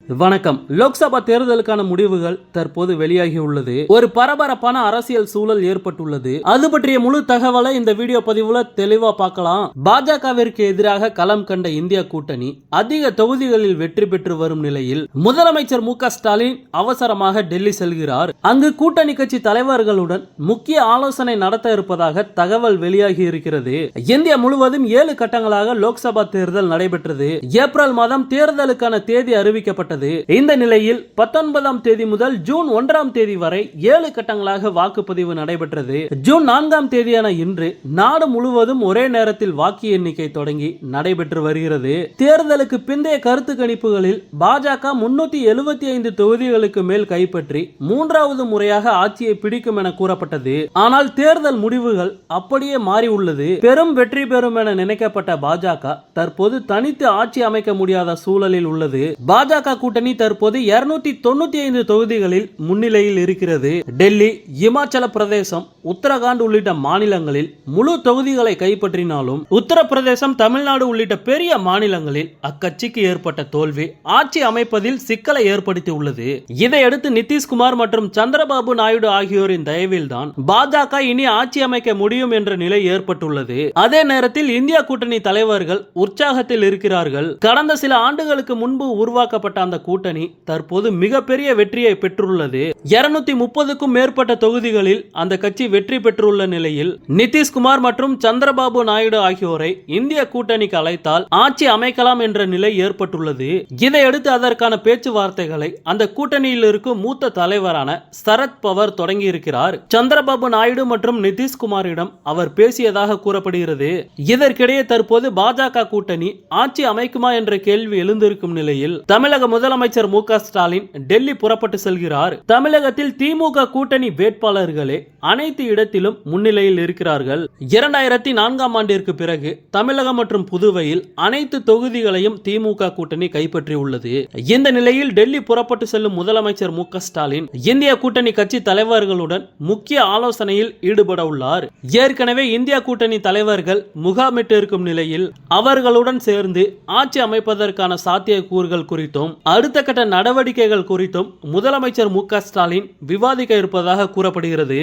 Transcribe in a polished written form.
வணக்கம். லோக்சபா தேர்தலுக்கான முடிவுகள் தற்போது வெளியாகியுள்ளது. ஒரு பரபரப்பான அரசியல் சூழல் ஏற்பட்டுள்ளது. அது பற்றிய முழு தகவலை இந்த வீடியோ பதிவுல தெளிவா பார்க்கலாம். பாஜகவிற்கு எதிராக களம் கண்ட இந்தியா கூட்டணி அதிக தொகுதிகளில் வெற்றி பெற்று வரும் நிலையில் முதலமைச்சர் மு.க. ஸ்டாலின் அவசரமாக டெல்லி செல்கிறார். அங்கு கூட்டணி கட்சி தலைவர்களுடன் முக்கிய ஆலோசனை நடத்த இருப்பதாக தகவல் வெளியாகி இருக்கிறது. இந்தியா முழுவதும் 7 கட்டங்களாக லோக்சபா தேர்தல் நடைபெற்றது. ஏப்ரல் மாதம் தேர்தலுக்கான தேதி அறிவிக்கப்பட்டது. இந்த நிலையில் 19ஆம் தேதி முதல் ஜூன் 1ஆம் தேதி வரை 7 கட்டங்களாக வாக்குப்பதிவு நடைபெற்றது. ஜூன் 4ஆம் தேதியான இன்று நாடு முழுவதும் ஒரே நேரத்தில் வாக்கு எண்ணிக்கை தொடங்கி நடைபெற்று வருகிறது. தேர்தலுக்கு பிந்தைய கருத்து கணிப்புகளில் பாஜக 375 தொகுதிகளுக்கு மேல் கைப்பற்றி 3வது முறையாக ஆட்சியை பிடிக்கும் என கூறப்பட்டது. ஆனால் தேர்தல் முடிவுகள் அப்படியே மாறி உள்ளது. பெரும் வெற்றி பெறும் என நினைக்கப்பட்ட பாஜக தற்போது தனித்து ஆட்சி அமைக்க முடியாத சூழலில் உள்ளது. பாஜக கூட்டணி தற்போது 295 தொகுதிகளில் முன்னிலையில் இருக்கிறது. டெல்லி, இமாச்சல பிரதேசம், உத்தரகாண்ட் உள்ளிட்ட மாநிலங்களில் முழு தொகுதிகளை கைப்பற்றினாலும் உத்தரப்பிரதேசம், தமிழ்நாடு உள்ளிட்ட பெரிய மாநிலங்களில் அக்கட்சிக்கு ஏற்பட்ட தோல்வி ஆட்சி அமைப்பதில் சிக்கலை ஏற்படுத்தி உள்ளது. இதையடுத்து நிதிஷ்குமார் மற்றும் சந்திரபாபு நாயுடு ஆகியோரின் தயவில் தான் பாஜக இனி ஆட்சி அமைக்க முடியும் என்ற நிலை ஏற்பட்டுள்ளது. அதே நேரத்தில் இந்தியா கூட்டணி தலைவர்கள் உற்சாகத்தில் இருக்கிறார்கள். கடந்த சில ஆண்டுகளுக்கு முன்பு உருவாக்கப்பட்ட அந்த கூட்டணி தற்போது மிகப்பெரிய வெற்றியை பெற்றுள்ளது. 230க்கும் மேற்பட்ட தொகுதிகளில் அந்த கட்சி வெற்றி பெற்றுள்ள நிலையில் நிதிஷ்குமார் மற்றும் சந்திரபாபு நாயுடு ஆகியோரை இந்திய கூட்டணிக்கு அழைத்தால் ஆட்சி அமைக்கலாம் என்ற நிலை ஏற்பட்டுள்ளது. இதையடுத்து அதற்கான பேச்சுவார்த்தைகளை அந்த கூட்டணியில் இருக்கும் மூத்த தலைவரான சரத் பவார் தொடங்கி இருக்கிறார். சந்திரபாபு நாயுடு மற்றும் நிதிஷ்குமாரிடம் அவர் பேசியதாக கூறப்படுகிறது. இதற்கிடையே தற்போது பாஜக கூட்டணி ஆட்சி அமைக்குமா என்ற கேள்வி எழுந்திருக்கும் நிலையில் தமிழக முதலமைச்சர் மு.க. ஸ்டாலின் டெல்லி புறப்பட்டு செல்கிறார். தமிழகத்தில் திமுக கூட்டணி வேட்பாளர்களே அனைத்து இடத்திலும் முன்னிலையில் இருக்கிறார்கள். 2004ஆம் ஆண்டிற்கு பிறகு தமிழகம் மற்றும் புதுவையில் அனைத்து தொகுதிகளையும் திமுக கூட்டணி கைப்பற்றியுள்ளது. இந்த நிலையில் டெல்லி புறப்பட்டு செல்லும் முதலமைச்சர் மு.க. ஸ்டாலின் இந்திய கூட்டணி கட்சி தலைவர்களுடன் முக்கிய ஆலோசனையில் ஈடுபட உள்ளார். ஏற்கனவே இந்திய கூட்டணி தலைவர்கள் முகாமிட்டு இருக்கும் நிலையில் அவர்களுடன் சேர்ந்து ஆட்சி அமைப்பதற்கான சாத்தியக்கூறுகள் குறித்தும் அடுத்த கட்ட நடவடிக்கைகள் குறித்தும் முதலமைச்சர் மு.க. ஸ்டாலின் விவாதிக்க இருப்பதாக கூறப்படுகிறது.